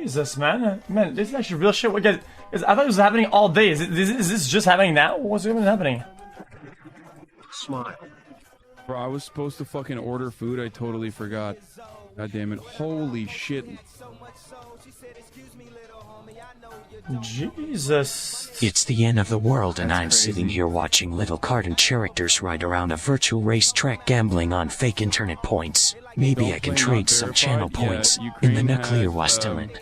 Jesus, man. Man, this is actually real shit. What, guys, I thought it was happening all day. Is this just happening now? What's even happening? Smile. Bro, I was supposed to fucking order food. I totally forgot. God damn it. Holy shit. Jesus. It's the end of the world and I'm sitting here watching little cartoon characters ride around a virtual racetrack gambling on fake internet points. Maybe I can trade some channel points in the nuclear Wastland.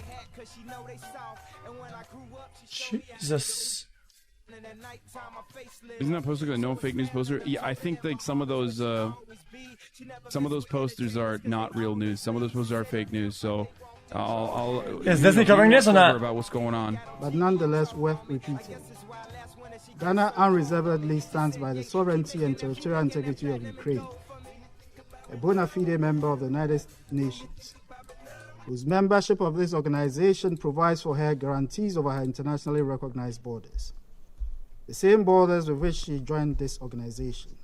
Jesus. Isn't that poster got no fake news poster? Yeah, I think like some of those posters are not real news. Some of those posters are fake news. So is Disney covering this or not? About what's going on. But nonetheless worth repeating. Ghana unreservedly stands by the sovereignty and territorial integrity of Ukraine, a bona fide member of the United Nations, whose membership of this organization provides for her guarantees over her internationally recognized borders, the same borders with which she joined this organization.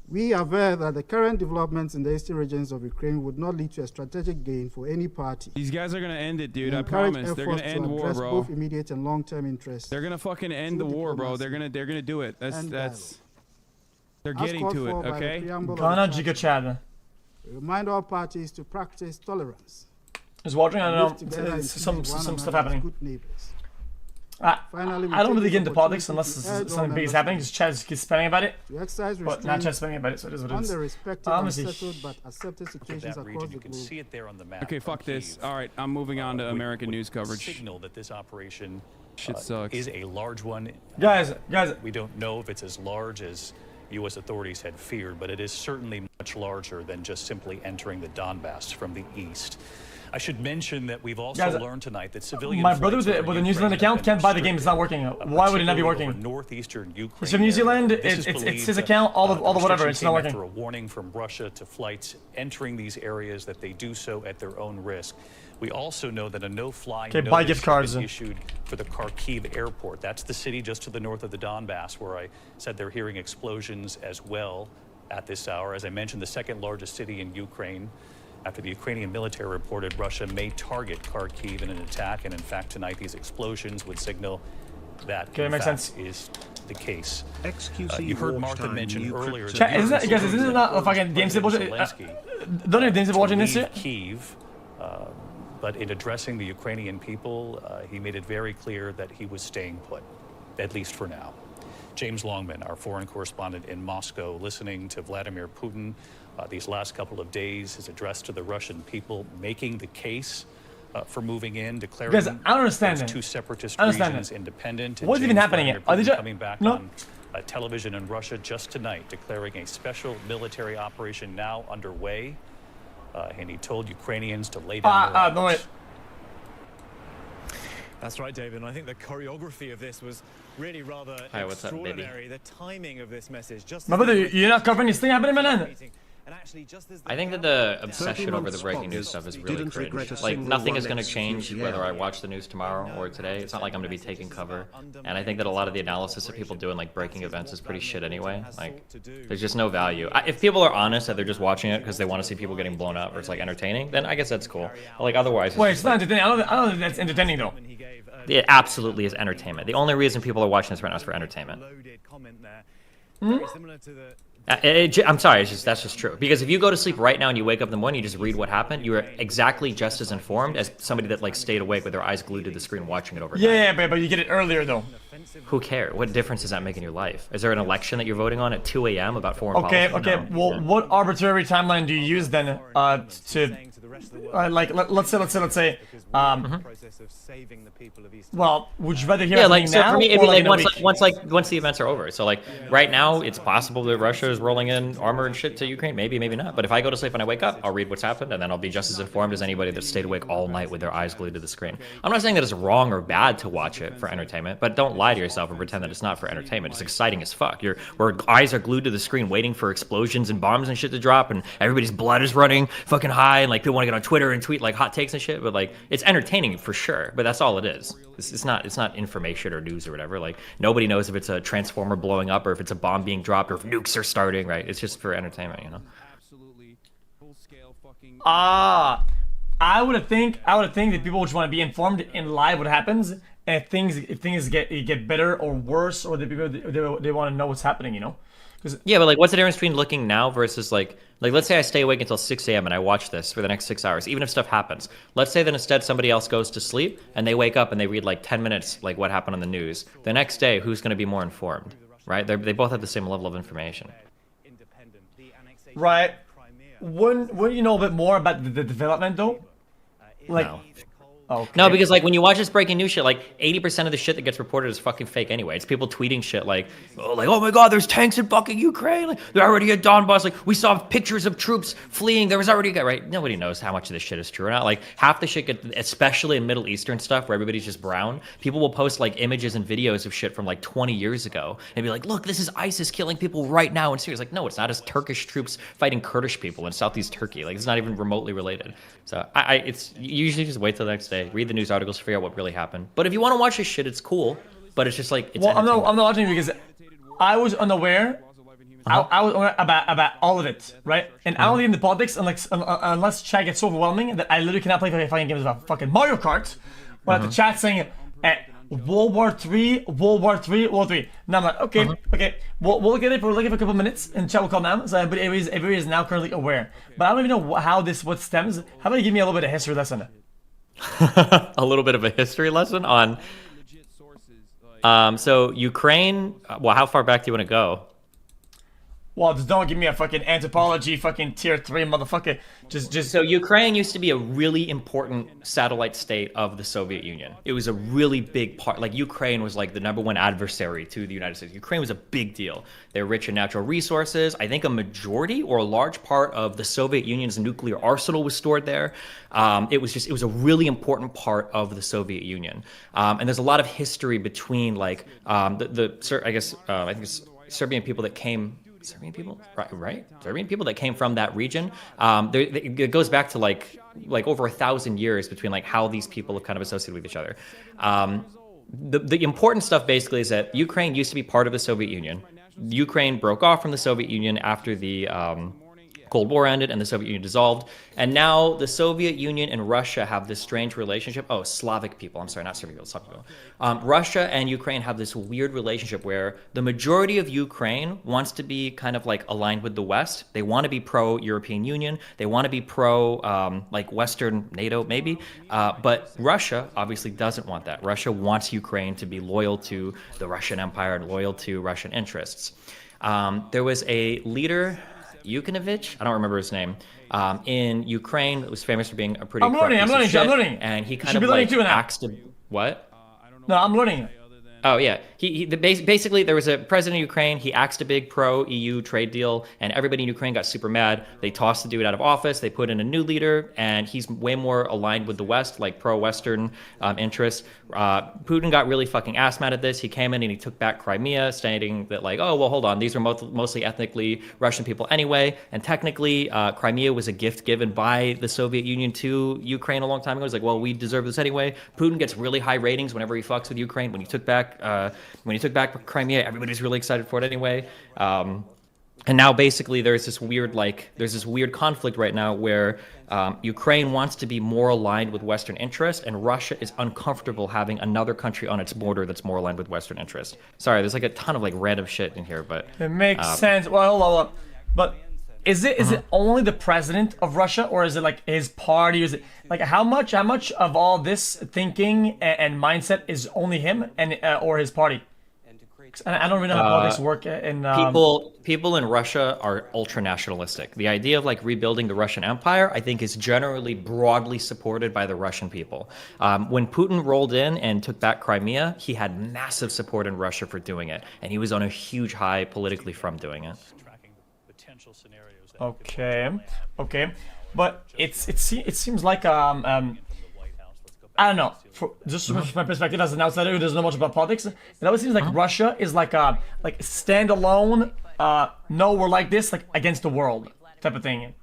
We are aware that the current developments in the eastern regions of Ukraine would not lead to a strategic gain for any party. These guys are gonna end it, dude. I promise. They're gonna end war, bro. Both immediate and long-term interests. They're gonna fucking end the war, bro. They're gonna do it. That's. They're getting to it, okay? Ghana Giga Chad. We remind all parties to practice tolerance. Is watching? I don't know. Some stuff happening. I don't really get into politics unless something big is happening. Just Chad keeps spamming about it. But not Chad spamming about it, so it is what it is. But accepted situations across the globe. See it there on the map. Okay, fuck this. All right, I'm moving on to American news coverage. Signal that this operation shit sucks. Is a large one. Guys, we don't know if it's as large as U.S. authorities had feared, but it is certainly much larger than just simply entering the Donbass from the east. I should mention that we've also learned tonight that civilian. My brother with a New Zealand account can't buy the game. It's not working. Why would it not be working? Northeastern Ukraine. So New Zealand, it's his account. All the whatever. It's not working. After a warning from Russia to flights entering these areas that they do so at their own risk. We also know that a no-fly notice has been issued for the Kharkiv airport. That's the city just to the north of the Donbass, where I said they're hearing explosions as well at this hour. As I mentioned, the second largest city in Ukraine. After the Ukrainian military reported Russia may target Kharkiv in an attack, and in fact tonight these explosions would signal that is the case. You heard Martha mention earlier. Isn't that not a fucking game bullshit? Don't you think watching this shit? Kyiv, but in addressing the Ukrainian people, he made it very clear that he was staying put, at least for now. James Longman, our foreign correspondent in Moscow, listening to Vladimir Putin these last couple of days, his address to the Russian people, making the case for moving in, declaring I don't understand those two separatist regions independent. What's even happening here? Are they just coming back on television in Russia just tonight, declaring a special military operation now underway, and he told Ukrainians to lay down their arms. That's right, David, and I think the choreography of this was really rather extraordinary. The timing of this message, just my brother, you're not covering this thing happening, man. I think that the obsession over the breaking news stuff is really cringe. Like, nothing is going to change whether I watch the news tomorrow or today. It's not like I'm going to be taking cover. And I think that a lot of the analysis that people do in, like, breaking events is pretty shit anyway. Like, there's just no value. If people are honest that they're just watching it because they want to see people getting blown up or it's, like, entertaining, then I guess that's cool. But, like, otherwise... Wait, it's not entertaining. I don't think that's entertaining, though. It absolutely is entertainment. The only reason people are watching this right now is for entertainment. I'm sorry, that's just true. Because if you go to sleep right now and you wake up in the morning, you just read what happened, you are exactly just as informed as somebody that like stayed awake with their eyes glued to the screen watching it overnight. Yeah, but you get it earlier though. Who cares? What difference does that make in your life? Is there an election that you're voting on at 2 a.m. about foreign policy? Okay. No. Well, what arbitrary timeline do you use then to like let's say well, would you rather hear like so now for me it'd be or like once the events are over. So like right now it's possible that Russia is rolling in armor and shit to Ukraine, maybe not. But if I go to sleep and I wake up, I'll read what's happened and then I'll be just as informed as anybody that stayed awake all night with their eyes glued to the screen. I'm not saying that it's wrong or bad to watch it for entertainment, but don't lie to yourself and pretend that it's not for entertainment. It's exciting as fuck. Where eyes are glued to the screen waiting for explosions and bombs and shit to drop and everybody's blood is running fucking high and like people want to get on Twitter and tweet like hot takes and shit, but like it's entertaining for sure, but that's all it is. It's not information or news or whatever. Like nobody knows if it's a transformer blowing up or if it's a bomb being dropped or if nukes are starting, right? It's just for entertainment, you know. I would think that people just want to be informed in live what happens, and if things get better or worse, or they want to know what's happening, you know. Yeah, but like, what's the difference between looking now versus like let's say I stay awake until 6 a.m. and I watch this for the next 6 hours, even if stuff happens. Let's say that instead somebody else goes to sleep and they wake up and they read like 10 minutes, like what happened on the news. The next day, who's going to be more informed, right? They both have the same level of information. Right. Wouldn't you know a bit more about the development though? Like. No. Okay. No, because like when you watch this breaking news shit, like 80% of the shit that gets reported is fucking fake anyway. It's people tweeting shit like oh my god, there's tanks in fucking Ukraine. Like they're already at Donbass. Like we saw pictures of troops fleeing. There was already a guy, right? Nobody knows how much of this shit is true or not. Like half the shit especially in Middle Eastern stuff where everybody's just brown. People will post like images and videos of shit from like 20 years ago and be like, look, this is ISIS killing people right now in Syria. It's like, no, it's not. It's Turkish troops fighting Kurdish people in Southeast Turkey. Like it's not even remotely related. So it's you usually just wait till the next day, read the news articles, figure out what really happened. But if you want to watch this shit, it's cool. But it's just like it's. Well, I'm not watching because I was unaware. I was aware about all of it, right? And I don't get into politics unless chat gets so overwhelming that I literally cannot play fucking games about fucking Mario Kart. But the chat saying World War III, World War III, World War III. Now I'm like, okay, we'll look at it for a couple of minutes, and chat will calm down. So everybody is now currently aware. But I don't even know how what stems. How about you give me a little bit of history lesson? A little bit of a history lesson on. So Ukraine. Well, how far back do you want to go? Well, just don't give me a fucking anthropology, fucking tier 3 motherfucker. Just. So Ukraine used to be a really important satellite state of the Soviet Union. It was a really big part. Like Ukraine was like the #1 adversary to the United States. Ukraine was a big deal. They're rich in natural resources. I think a majority or a large part of the Soviet Union's nuclear arsenal was stored there. It was a really important part of the Soviet Union. And there's a lot of history between like I think it's Serbian people that came. Serbian people, right? Serbian people that came from that region. It goes back to like over 1,000 years between like how these people have kind of associated with each other. The important stuff basically is that Ukraine used to be part of the Soviet Union. Ukraine broke off from the Soviet Union after the Cold War ended and the Soviet Union dissolved. And now the Soviet Union and Russia have this strange relationship. Oh, Slavic people. I'm sorry, not Serbian people, Slavic people. Russia and Ukraine have this weird relationship where the majority of Ukraine wants to be kind of like aligned with the West. They want to be pro-European Union. They want to be pro like Western NATO maybe. But Russia obviously doesn't want that. Russia wants Ukraine to be loyal to the Russian Empire and loyal to Russian interests. There was a leader, Yukonovich, I don't remember his name, in Ukraine that was famous for being a pretty I'm learning. And he kind of like axed what? No, I'm learning. Oh yeah, basically there was a president of Ukraine. He axed a big pro-EU trade deal, and everybody in Ukraine got super mad. They tossed the dude out of office. They put in a new leader, and he's way more aligned with the West, like pro-Western interests. Putin got really fucking ass mad at this. He came in and he took back Crimea, stating that like, oh well, hold on, these are mostly ethnically Russian people anyway, and technically Crimea was a gift given by the Soviet Union to Ukraine a long time ago. It's like, well, we deserve this anyway. Putin gets really high ratings whenever he fucks with Ukraine. When he took back Crimea, everybody's really excited for it anyway. And now basically there's this weird conflict right now where Ukraine wants to be more aligned with Western interests, and Russia is uncomfortable having another country on its border that's more aligned with Western interests. Sorry, there's like a ton of like random shit in here, but it makes sense. Well, hold on. But is it only the president of Russia, or is it like his party? Is it like how much of all this thinking and mindset is only him and or his party? I don't really know how politics work. People in Russia are ultra nationalistic. The idea of like rebuilding the Russian Empire, I think, is generally broadly supported by the Russian people. When Putin rolled in and took back Crimea, he had massive support in Russia for doing it, and he was on a huge high politically from doing it. Okay, but it seems like I don't know. Just from my perspective as an outsider who doesn't know much about politics, it always seems like Russia is like standalone. No, we're like this, like against the world type of thing.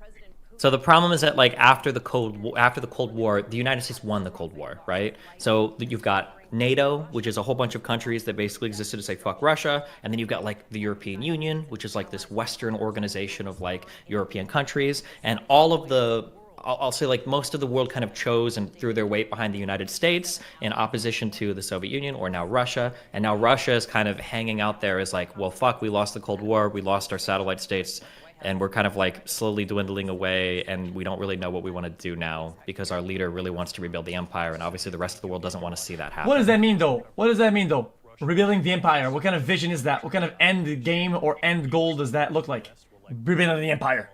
So the problem is that like after the Cold War, the United States won the Cold War, right? So you've got NATO, which is a whole bunch of countries that basically existed to say fuck Russia, and then you've got like the European Union, which is like this Western organization of like European countries, and all of the I'll say like most of the world kind of chose and threw their weight behind the United States in opposition to the Soviet Union or now Russia. And now Russia is kind of hanging out there as like, well, fuck, we lost the Cold War, we lost our satellite states, and we're kind of like slowly dwindling away, and we don't really know what we want to do now because our leader really wants to rebuild the empire, and obviously the rest of the world doesn't want to see that happen. What does that mean though? What does that mean though? Rebuilding the empire. What kind of vision is that? What kind of end game or end goal does that look like? Rebuilding the empire.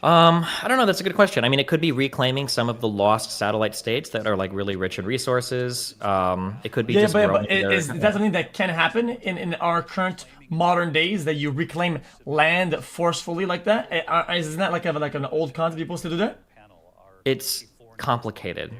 I don't know. That's a good question. I mean, it could be reclaiming some of the lost satellite states that are like really rich in resources. It could be just but is that something that can happen in our current modern days, that you reclaim land forcefully like that? Isn't that like an old concept people used to do that? It's complicated.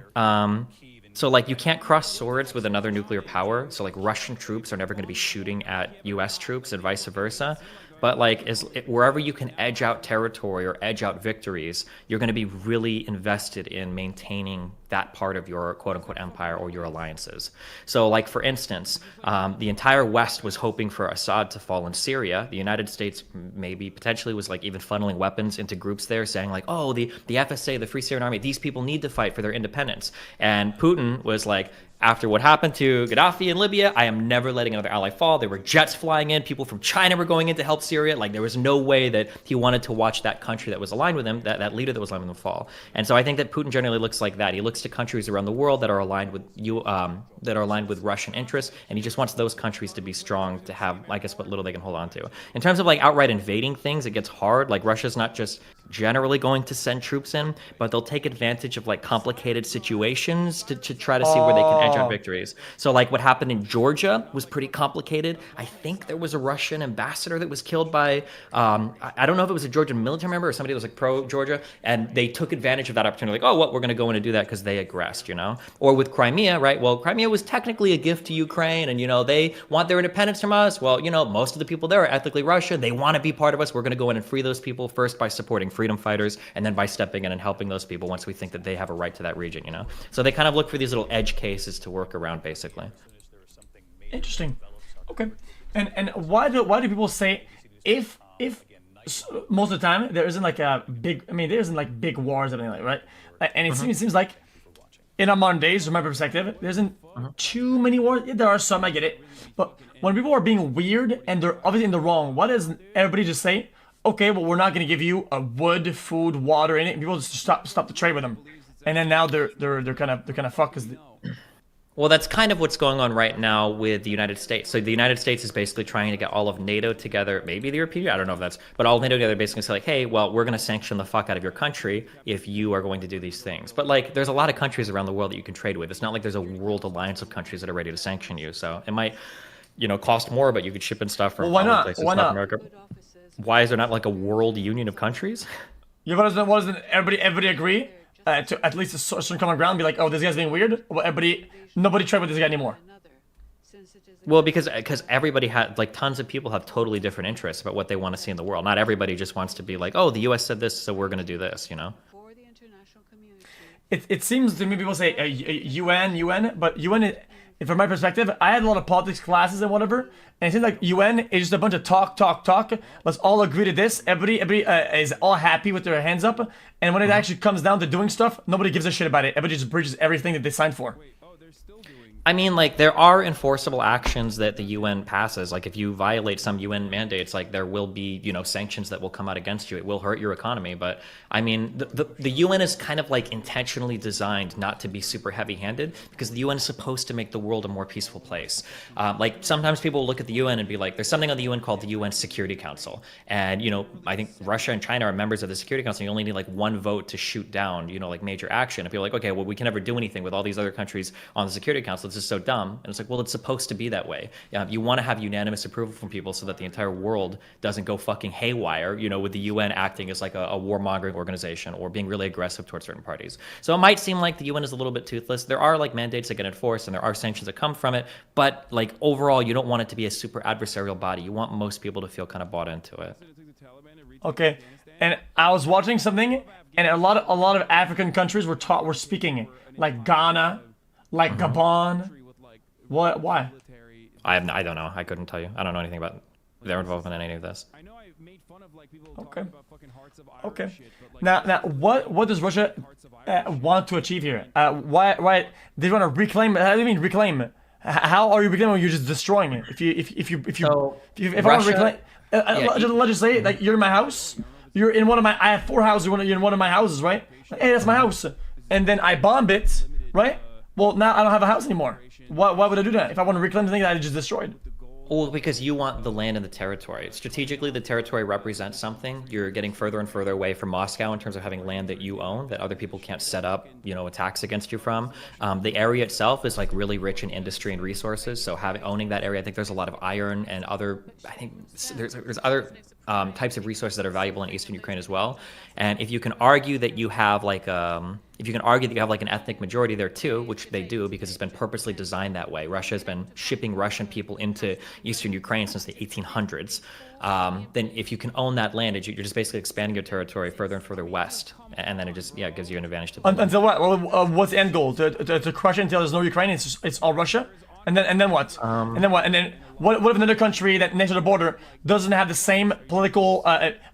So like you can't cross swords with another nuclear power. So like Russian troops are never going to be shooting at U.S. troops and vice versa. But like wherever you can edge out territory or edge out victories, you're going to be really invested in maintaining that part of your quote-unquote empire or your alliances. So like, for instance, the entire West was hoping for Assad to fall in Syria. The United States maybe potentially was like even funneling weapons into groups there, saying like, oh, the FSA, the Free Syrian Army, these people need to fight for their independence. And Putin was like, after what happened to Gaddafi in Libya, I am never letting another ally fall. There were jets flying in. People from China were going in to help Syria. Like, there was no way that he wanted to watch that country that was aligned with him, that leader that was aligned with him, fall. And so I think that Putin generally looks like that. He looks to countries around the world that are aligned with Russian interests, and he just wants those countries to be strong, to have, I guess, what little they can hold on to. In terms of like outright invading things, it gets hard. Like, Russia's not just generally going to send troops in, but they'll take advantage of like complicated situations to try to see where they can edge out victories. So like what happened in Georgia was pretty complicated. I think there was a Russian ambassador that was killed by, I don't know if it was a Georgian military member or somebody that was like pro-Georgia, and they took advantage of that opportunity. Like, oh, what, we're going to go in and do that because they aggressed, you know? Or with Crimea, right? Well, Crimea was technically a gift to Ukraine, and, you know, they want their independence from us. Well, you know, most of the people there are ethnically Russian. They want to be part of us. We're going to go in and free those people first by supporting freedom fighters, and then by stepping in and helping those people once we think that they have a right to that region, you know? So they kind of look for these little edge cases to work around, basically. Interesting. Okay. And why do people say if most of the time there isn't like a big, I mean, there isn't like big wars or anything like, right? And it seems like in our modern days, from my perspective, there isn't too many wars. Yeah, there are some, I get it. But when people are being weird and they're obviously in the wrong, why doesn't everybody just say, okay, well, we're not going to give you a wood, food, water in it, and people just stop the trade with them, and then now they're kind of fucked. Well, that's kind of what's going on right now with the United States. So the United States is basically trying to get all of NATO together, maybe the European Union, I don't know if that's, but all of NATO together, basically say like, hey, well, we're going to sanction the fuck out of your country if you are going to do these things. But like, there's a lot of countries around the world that you can trade with. It's not like there's a world alliance of countries that are ready to sanction you. So it might, you know, cost more, but you could ship in stuff from all places, why not? America. Why is there not like a world union of countries? Yeah, but doesn't everybody agree to at least a certain common ground? Be like, oh, this guy's being weird. Well, nobody trade with this guy anymore. Well, because everybody had, like, tons of people have totally different interests about what they want to see in the world. Not everybody just wants to be like, oh, the U.S. said this, so we're going to do this, you know? It seems to me people say UN, but UN, from my perspective, I had a lot of politics classes and whatever, and it seems like UN is just a bunch of talk. Let's all agree to this. Everybody is all happy with their hands up, and when it actually comes down to doing stuff, nobody gives a shit about it. Everybody just breaches everything that they signed for. I mean, like, there are enforceable actions that the UN passes. Like, if you violate some UN mandates, like, there will be, you know, sanctions that will come out against you. It will hurt your economy. But, I mean, the UN is kind of, like, intentionally designed not to be super heavy-handed because the UN is supposed to make the world a more peaceful place. Like, sometimes people look at the UN and be like, there's something on the UN called the UN Security Council. And, you know, I think Russia and China are members of the Security Council. You only need, like, one vote to shoot down, you know, like, major action. And people are like, okay, well, we can never do anything with all these other countries on the Security Council. This is so dumb. And it's like, well, it's supposed to be that way. You want to have unanimous approval from people so that the entire world doesn't go fucking haywire, you know, with the UN acting as like a warmongering organization or being really aggressive towards certain parties. So it might seem like the UN is a little bit toothless. There are like mandates that get enforced and there are sanctions that come from it. But like overall, you don't want it to be a super adversarial body. You want most people to feel kind of bought into it. Okay. And I was watching something, and a lot of African countries were speaking, like Ghana, like Gabon. What? Why? I don't know. I couldn't tell you. I don't know anything about their involvement in any of this. Okay. Okay. Now, what does Russia want to achieve here? Why they want to reclaim? How do you mean reclaim? How are you reclaiming when you're just destroying it? If I want to reclaim, let's just say like you're in my house. You're in one of my. I have 4 houses. You're in one of my houses, right? Hey, that's my house. And then I bomb it, right? Well, now I don't have a house anymore. Why would I do that if I want to reclaim the thing that I just destroyed? Well, because you want the land and the territory. Strategically, the territory represents something. You're getting further and further away from Moscow in terms of having land that you own, that other people can't set up, attacks against you from. The area itself is like really rich in industry and resources. So owning that area, I think there's a lot of iron and other. I think there's other types of resources that are valuable in Eastern Ukraine as well. And if you can argue that you have like an ethnic majority there too, which they do because it's been purposely designed that way. Russia has been shipping Russian people into Eastern Ukraine since the 1800s. Then if you can own that land, you're just basically expanding your territory further and further west, and then it just gives you an advantage to. Until what? Well, what's the end goal? To crush it until there's no Ukraine? It's all Russia, and then what? And then what? And then what if another country that next to the border doesn't have the same political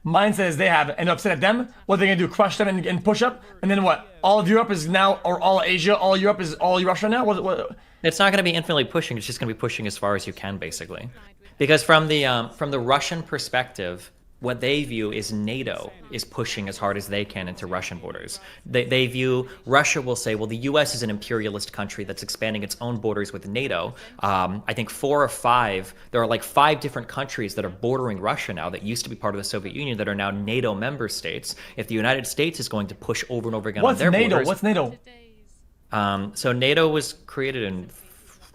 mindset as they have and upset at them? What are they gonna do? Crush them and push up? And then what? All of Europe is now, or all Asia, all Europe is all Russia now? What? It's not going to be infinitely pushing. It's just going to be pushing as far as you can, basically. Because from the Russian perspective, what they view is NATO is pushing as hard as they can into Russian borders. They view, Russia will say, well, the US is an imperialist country that's expanding its own borders with NATO. I think 4 or 5, there are like 5 different countries that are bordering Russia now that used to be part of the Soviet Union that are now NATO member states. If the United States is going to push over and over again on their borders. What's NATO? So NATO was created in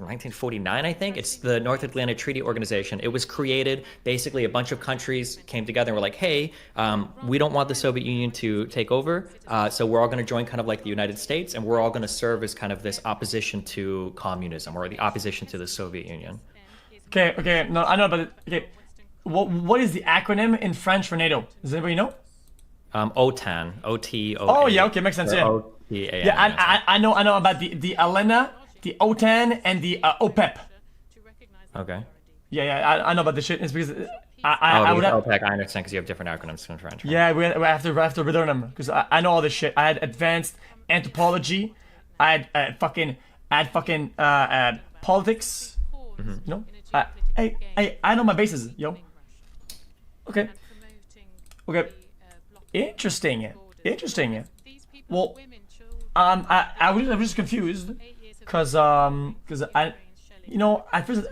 1949, I think. It's the North Atlantic Treaty Organization. It was created, basically a bunch of countries came together and were like, hey, we don't want the Soviet Union to take over, so we're all going to join kind of like the United States, and we're all going to serve as kind of this opposition to communism, or the opposition to the Soviet Union. Okay, no, I know about it. Okay, what is the acronym in French for NATO? Does anybody know? OTAN, O-T-O-A. Oh, yeah, okay, makes sense, yeah. O-T-A-N, yeah, I know about the ALENA, the OTAN, and the OPEP. Okay. Yeah, I know about this shit. It's because I would have... OPEC, I understand, because you have different acronyms in French. Right? Yeah, we have to relearn them, because I know all this shit. I had advanced anthropology. I had fucking politics. Mm-hmm. You know? I know my bases, yo. Okay. Interesting. Well, I was just confused, cause I first,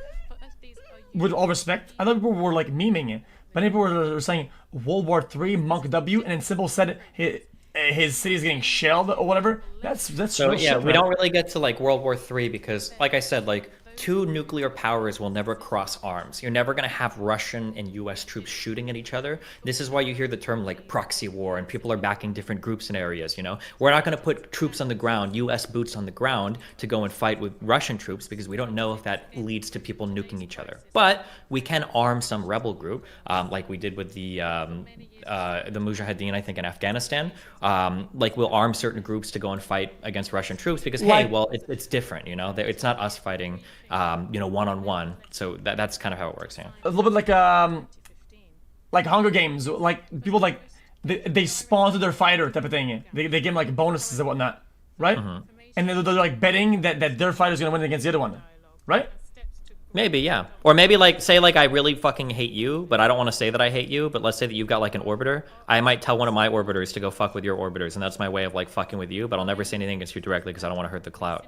with all respect, I thought people were like memeing it, but people were saying World War III, Monk W, and then Sybil said his city is getting shelled or whatever. That's so yeah. shit, we don't really get to like World War III because, like I said, like 2 nuclear powers will never cross arms. You're never going to have Russian and US troops shooting at each other. This is why you hear the term like proxy war, and people are backing different groups and areas, We're not going to put troops on the ground, US boots on the ground, to go and fight with Russian troops because we don't know if that leads to people nuking each other. But we can arm some rebel group, like we did with the Mujahideen, I think, in Afghanistan. Like we'll arm certain groups to go and fight against Russian troops because, hey, well, it's different, It's not us fighting one-on-one. So that's kind of how it works, yeah. A little bit like Hunger Games, like people like they sponsor their fighter type of thing. They give them like bonuses and whatnot, right? Mm-hmm. And they're like betting that their fighter's gonna win against the other one, right? Maybe, yeah. Or maybe like say like I really fucking hate you, but I don't want to say that I hate you, but let's say that you've got like an orbiter. I might tell one of my orbiters to go fuck with your orbiters, and that's my way of like fucking with you, but I'll never say anything against you directly because I don't want to hurt the clout,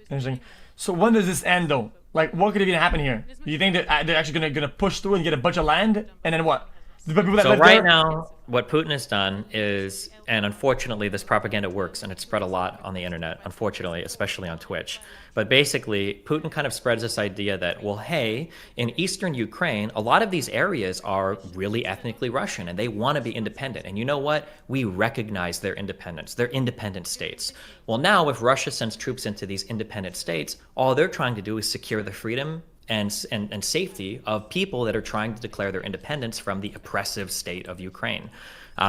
Interesting. So when does this end though? Like what could even happen here? Do you think that they're actually gonna push through and get a bunch of land, and then what? So right now, what Putin has done is, and unfortunately this propaganda works and it's spread a lot on the internet, unfortunately, especially on Twitch. But basically, Putin kind of spreads this idea that, well, hey, in eastern Ukraine, a lot of these areas are really ethnically Russian and they want to be independent. And you know what? We recognize their independence. They're independent states. Well, now if Russia sends troops into these independent states, all they're trying to do is secure the freedom and safety of people that are trying to declare their independence from the oppressive state of Ukraine.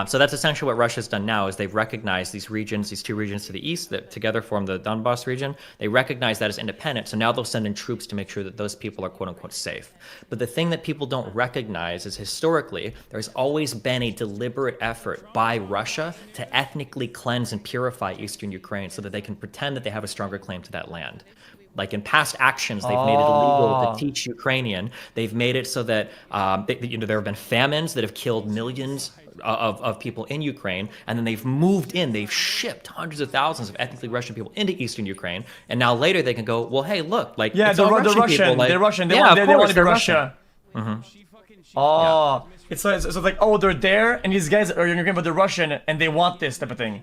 So that's essentially what Russia's done now is they've recognized these regions, these two regions to the east that together form the Donbass region. They recognize that as independent. So now they'll send in troops to make sure that those people are quote unquote safe. But the thing that people don't recognize is historically, there's always been a deliberate effort by Russia to ethnically cleanse and purify eastern Ukraine so that they can pretend that they have a stronger claim to that land. Like in past actions, they've made it illegal to teach Ukrainian. They've made it so that there have been famines that have killed millions of people in Ukraine, and then they've moved in. They've shipped hundreds of thousands of ethnically Russian people into eastern Ukraine, and now later they can go, well, hey, look, like yeah, it's they're Russian Russian. People, like, they're Russian. They yeah, want to be Russia. Russia. Oh, it's like, oh, they're there, and these guys are in Ukraine, but they're Russian, and they want this type of thing.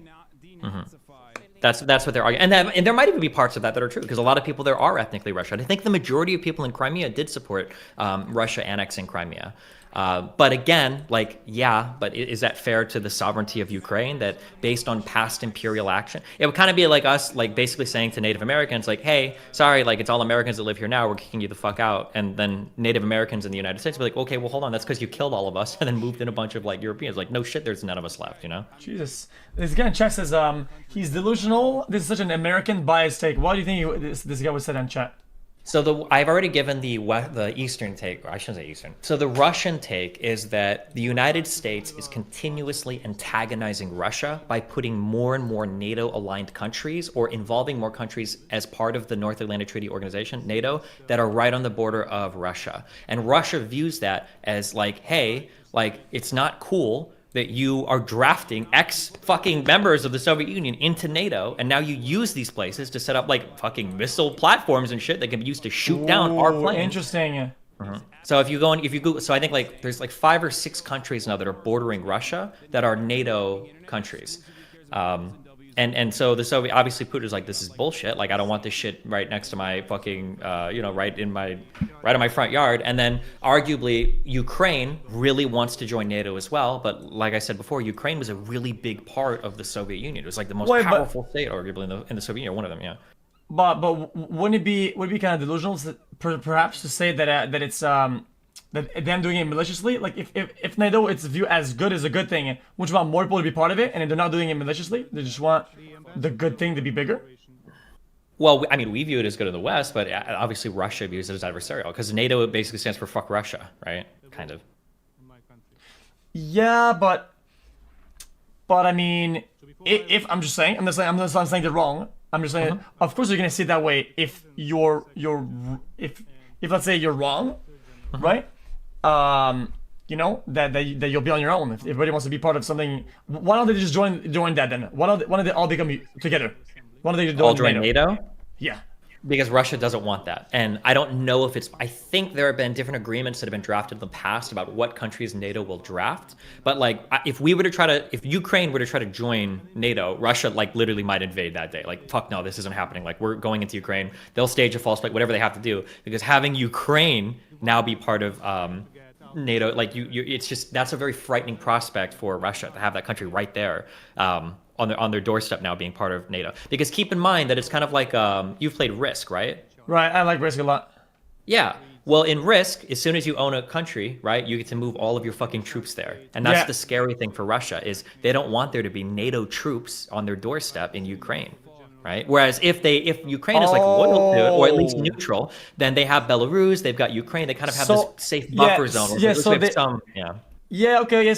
That's what they're arguing. And there might even be parts of that that are true, because a lot of people there are ethnically Russian. I think the majority of people in Crimea did support Russia annexing Crimea. But again, like, yeah, but is that fair to the sovereignty of Ukraine that based on past imperial action? It would kind of be like us, like basically saying to Native Americans, like, hey, sorry, like it's all Americans that live here now, we're kicking you the fuck out. And then Native Americans in the United States would be like, okay, well, hold on, that's because you killed all of us and then moved in a bunch of like Europeans. Like, no shit, there's none of us left, you know? Jesus. This guy in chat says, he's delusional. This is such an American biased take. What do you think this guy would say in chat? So I've already given the Eastern take, or I shouldn't say Eastern. So the Russian take is that the United States is continuously antagonizing Russia by putting more and more NATO-aligned countries or involving more countries as part of the North Atlantic Treaty Organization, NATO, that are right on the border of Russia. And Russia views that as like, hey, like it's not cool that you are drafting ex-fucking members of the Soviet Union into NATO, and now you use these places to set up like fucking missile platforms and shit that can be used to shoot down our planes. Interesting. So if you go, so I think like there's like 5 or 6 countries now that are bordering Russia that are NATO countries. And so the Soviet, obviously Putin's like, this is bullshit. Like, I don't want this shit right next to my fucking, right in my front yard. And then arguably Ukraine really wants to join NATO as well. But like I said before, Ukraine was a really big part of the Soviet Union. It was like the most powerful state arguably in the Soviet Union, one of them, yeah. But wouldn't it be kind of delusional perhaps to say that it's that them doing it maliciously? Like if NATO it's viewed as good as a good thing, would you want more people to be part of it, and they're not doing it maliciously? They just want the good thing to be bigger? Well, I mean, we view it as good in the West, but obviously Russia views it as adversarial, because NATO basically stands for fuck Russia, right? Kind of. Yeah, but I mean, if I'm just saying, I'm not saying they're wrong. I'm just saying, of course you're gonna see it that way if if let's say you're wrong, right? You know that you'll be on your own. If everybody wants to be part of something, why don't they just join that then? Why don't they all become together? Why don't they all join NATO? Yeah. Because Russia doesn't want that. And I don't know if I think there have been different agreements that have been drafted in the past about what countries NATO will draft. But like, if Ukraine were to try to join NATO, Russia like literally might invade that day. Like, fuck no, this isn't happening. Like, we're going into Ukraine. They'll stage a false flag, whatever they have to do. Because having Ukraine now be part of NATO, like it's just, that's a very frightening prospect for Russia to have that country right there. On their doorstep now being part of NATO. Because keep in mind that it's kind of like, you've played Risk, right? Right, I like Risk a lot. Yeah, well in Risk, as soon as you own a country, right, you get to move all of your fucking troops there. And that's the scary thing for Russia, is they don't want there to be NATO troops on their doorstep in Ukraine, right? Whereas if Ukraine is like loyal to it, or at least neutral, then they have Belarus, they've got Ukraine, they kind of have this safe buffer zone. Yeah, so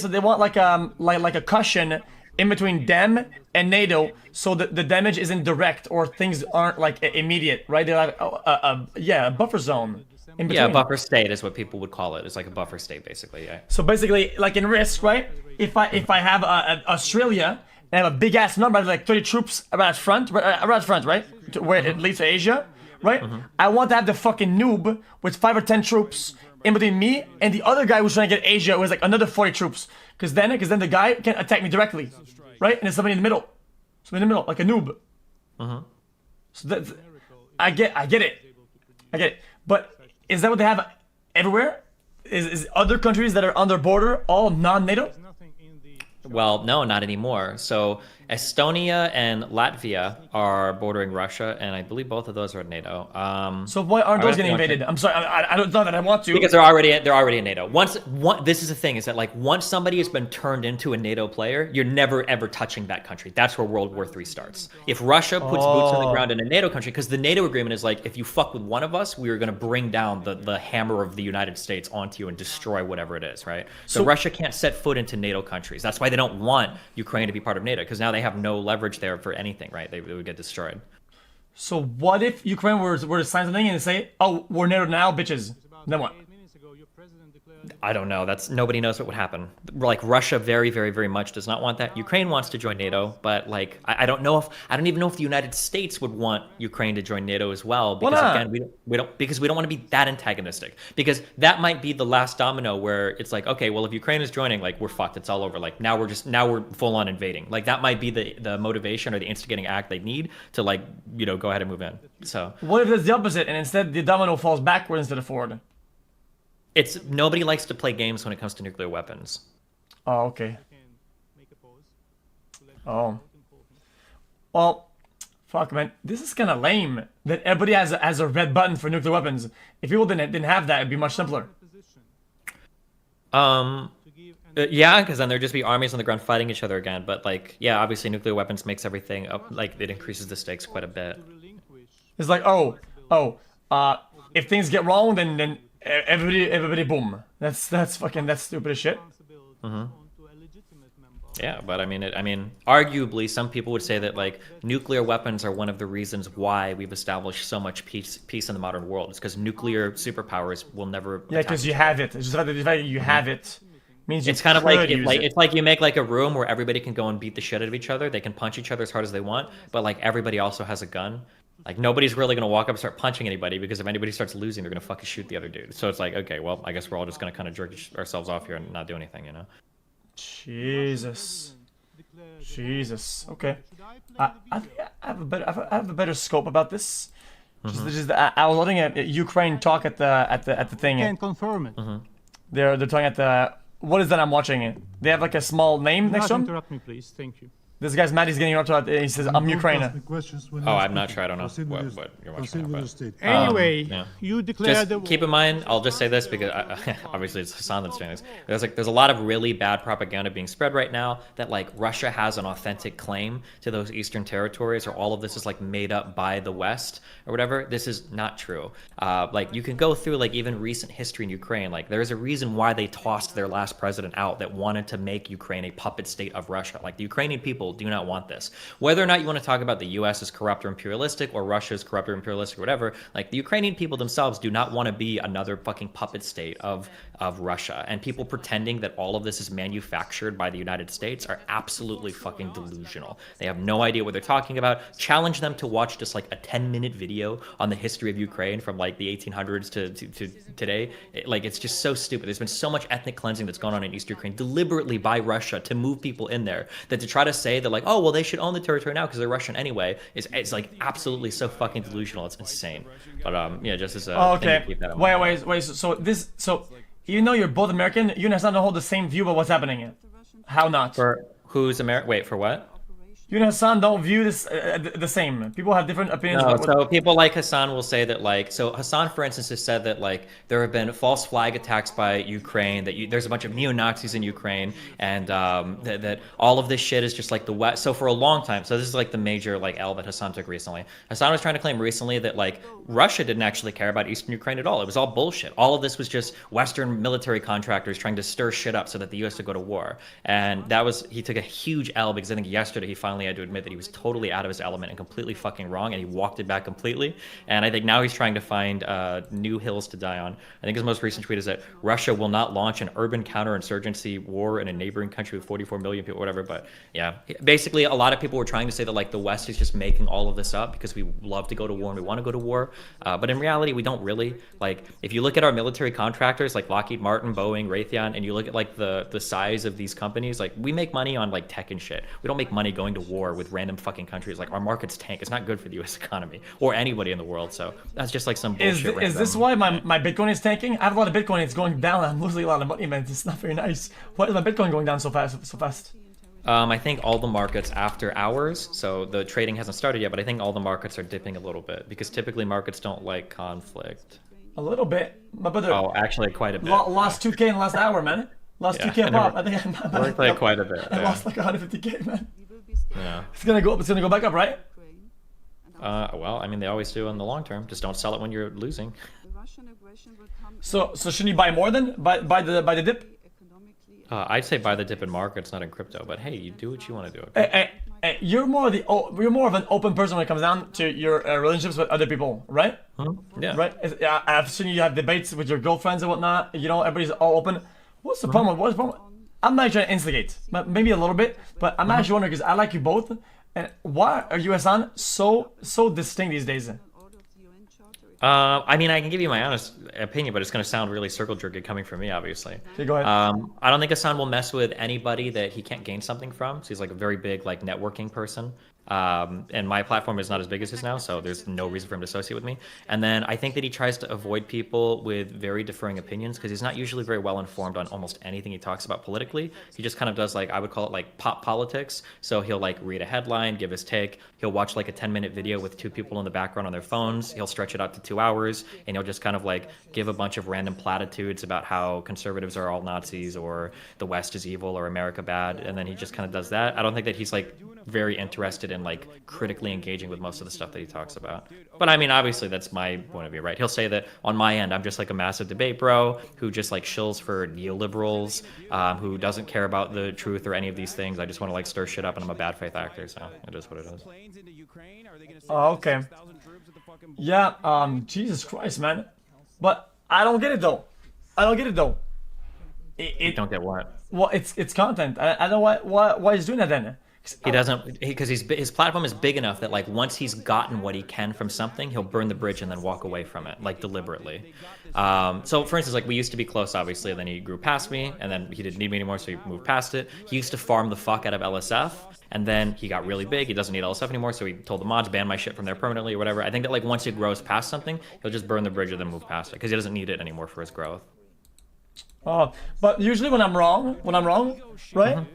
they want like a cushion in between them and NATO, so that the damage isn't direct or things aren't like immediate, right? They're like a buffer zone in between. Yeah, buffer state is what people would call it. It's like a buffer state, basically. Yeah. So basically, like in Risk, right? If I have Australia and I have a big ass number, like 30 troops around front, right? Where it leads to Asia, right? I want to have the fucking noob with 5 or 10 troops in between me and the other guy who's trying to get Asia, who has like another 40 troops. Because then the guy can attack me directly, right? And there's somebody in the middle. Somebody in the middle, like a noob. So that's, I get it. But is that what they have everywhere? Is other countries that are on their border all non-NATO? Well, no, not anymore. So Estonia and Latvia are bordering Russia, and I believe both of those are at NATO. So why aren't those getting invaded? I'm sorry, I don't know that I want to. Because they're already in NATO. This is the thing, is that like once somebody has been turned into a NATO player, you're never ever touching that country. That's where World War III starts. If Russia puts boots on the ground in a NATO country, because the NATO agreement is like, if you fuck with one of us, we are going to bring down the hammer of the United States onto you and destroy whatever it is, right? So Russia can't set foot into NATO countries. That's why they don't want Ukraine to be part of NATO, because now they have no leverage there for anything, right? They would get destroyed. So what if Ukraine were to sign something and say, "Oh, we're NATO now, bitches"? Then what? I don't know. Nobody knows what would happen. Like Russia very, very, very much does not want that. Ukraine wants to join NATO, but like I don't even know if the United States would want Ukraine to join NATO as well. Because again, we don't want to be that antagonistic. Because that might be the last domino where it's like, okay, well if Ukraine is joining, like we're fucked. It's all over. Like now we're full on invading. Like that might be the motivation or the instigating act they need to like go ahead and move in. So what if it's the opposite and instead the domino falls backward instead of forward? Nobody likes to play games when it comes to nuclear weapons. Oh, okay. Oh. Well, fuck, man. This is kind of lame that everybody has a red button for nuclear weapons. If people didn't have that, it'd be much simpler. Yeah, because then there'd just be armies on the ground fighting each other again. But like, yeah, obviously nuclear weapons makes everything up. Like it increases the stakes quite a bit. It's like, if things get wrong, then everybody boom. That's stupid as shit. Yeah, but I mean, arguably, some people would say that like nuclear weapons are one of the reasons why we've established so much peace in the modern world. It's because nuclear superpowers will never. Yeah, because you have it. It's just the fact that you have it means it's kind of like it's like you make like a room where everybody can go and beat the shit out of each other. They can punch each other as hard as they want, but like everybody also has a gun. Like, nobody's really going to walk up and start punching anybody, because if anybody starts losing, they're going to fucking shoot the other dude. So it's like, okay, well, I guess we're all just going to kind of jerk ourselves off here and not do anything, Jesus. Okay. I have a better scope about this. I was letting Ukraine talk at the thing. Can confirm it. They're talking at the. What is that I'm watching? They have like a small name next to them. Interrupt me, please. Thank you. This guy's mad. He's getting up to it. He says, "I'm Ukraine." Oh, I'm not sure. I don't know what you're watching. Anyway, you declared. Just keep in mind, I'll just say this because obviously it's Hassan that's doing this. There's a lot of really bad propaganda being spread right now that like Russia has an authentic claim to those eastern territories, or all of this is like made up by the West or whatever. This is not true. Like you can go through like even recent history in Ukraine. Like there's a reason why they tossed their last president out that wanted to make Ukraine a puppet state of Russia. Like the Ukrainian people do not want this. Whether or not you want to talk about the US as corrupt or imperialistic, or Russia as corrupt or imperialistic or whatever, like the Ukrainian people themselves do not want to be another fucking puppet state of Russia. And people pretending that all of this is manufactured by the United States are absolutely fucking delusional. They have no idea what they're talking about. Challenge them to watch just like a 10-minute video on the history of Ukraine from like the 1800s to today. It's just so stupid. There's been so much ethnic cleansing that's gone on in East Ukraine deliberately by Russia to move people in there, that to try to say that like, oh well, they should own the territory now because they're Russian anyway, it's like absolutely so fucking delusional. It's insane. But yeah, just as a okay. Thing to keep that in mind. Wait. So even though you're both American, you and Hassan don't hold the same view about what's happening here. How not? For who's American? Wait, for what? You and Hassan don't view this the same. People have different opinions. No, so people like Hassan will say that like, so Hassan, for instance, has said that like there have been false flag attacks by Ukraine, that there's a bunch of neo-Nazis in Ukraine, and that all of this shit is just like the West. So for a long time, so this is like the major like L that Hassan took recently. Hassan was trying to claim recently that like Russia didn't actually care about Eastern Ukraine at all. It was all bullshit. All of this was just Western military contractors trying to stir shit up so that the U.S. would go to war. And he took a huge L, because I think yesterday he finally had to admit that he was totally out of his element and completely fucking wrong, and he walked it back completely. And I think now he's trying to find new hills to die on. I think his most recent tweet is that Russia will not launch an urban counterinsurgency war in a neighboring country with 44 million people, whatever. But yeah, basically a lot of people were trying to say that like the West is just making all of this up because we love to go to war and we want to go to war. But in reality, we don't really. Like if you look at our military contractors like Lockheed Martin, Boeing, Raytheon, and you look at like the size of these companies, like we make money on like tech and shit. We don't make money going to war with random fucking countries. Like our markets tank. It's not good for the U.S. economy or anybody in the world. So that's just like some bullshit. Is this why my Bitcoin is tanking? I have a lot of Bitcoin. It's going down. I'm losing a lot of money, man. It's not very nice. Why is my Bitcoin going down so fast? I think all the markets after hours, so the trading hasn't started yet, but I think all the markets are dipping a little bit because typically markets don't like conflict. A little bit, my brother. Oh, actually, quite a bit. Lost 2K in the last hour, man. Lost 2K pop. I think I played quite a bit. I lost like 150K, man. Yeah. It's gonna go. It's gonna go back up, right? Well, I mean, they always do in the long term. Just don't sell it when you're losing. So shouldn't you buy more then? Buy the dip? I'd say buy the dip in markets, not in crypto. But hey, you do what you want to do. Okay? Hey, you're more of an open person when it comes down to your relationships with other people, right? Yeah. Right. I've seen you have debates with your girlfriends and whatnot. You know, everybody's all open. What's the problem? What's the problem? I'm not trying to instigate, maybe a little bit, but I'm actually wondering because I like you both. And why are you and so distinct these days? I mean, I can give you my honest opinion, but it's going to sound really circle jerky coming from me, obviously. Okay, go ahead. I don't think Hassan will mess with anybody that he can't gain something from. So he's like a very big like networking person. And my platform is not as big as his now, so there's no reason for him to associate with me. And then I think that he tries to avoid people with very differing opinions because he's not usually very well informed on almost anything he talks about politically. He just kind of does like, I would call it like pop politics. So he'll like read a headline, give his take. He'll watch like a 10-minute video with two people in the background on their phones. He'll stretch it out to 2 hours and he'll just kind of like give a bunch of random platitudes about how conservatives are all Nazis or the West is evil or America bad. And then he just kind of does that. I don't think that he's like very interested in like critically engaging with most of the stuff that he talks about. But I mean, obviously that's my point of view, right? He'll say that on my end, I'm just like a massive debate bro who just like shills for neoliberals, who doesn't care about the truth or any of these things. I just want to like stir shit up and I'm a bad faith actor. So it is what it is. Oh, okay. Yeah, Jesus Christ, man. But I don't get it though. You don't get what? Well, it's content. I don't know why he's doing that then. He doesn't, because his platform is big enough that like once he's gotten what he can from something, he'll burn the bridge and then walk away from it, like deliberately. So for instance, like we used to be close, obviously, and then he grew past me, and then he didn't need me anymore, so he moved past it. He used to farm the fuck out of LSF, and then he got really big. He doesn't need LSF anymore, so he told the mods, ban my shit from there permanently or whatever. I think that like once he grows past something, he'll just burn the bridge and then move past it, because he doesn't need it anymore for his growth. Oh, but usually when I'm wrong, right?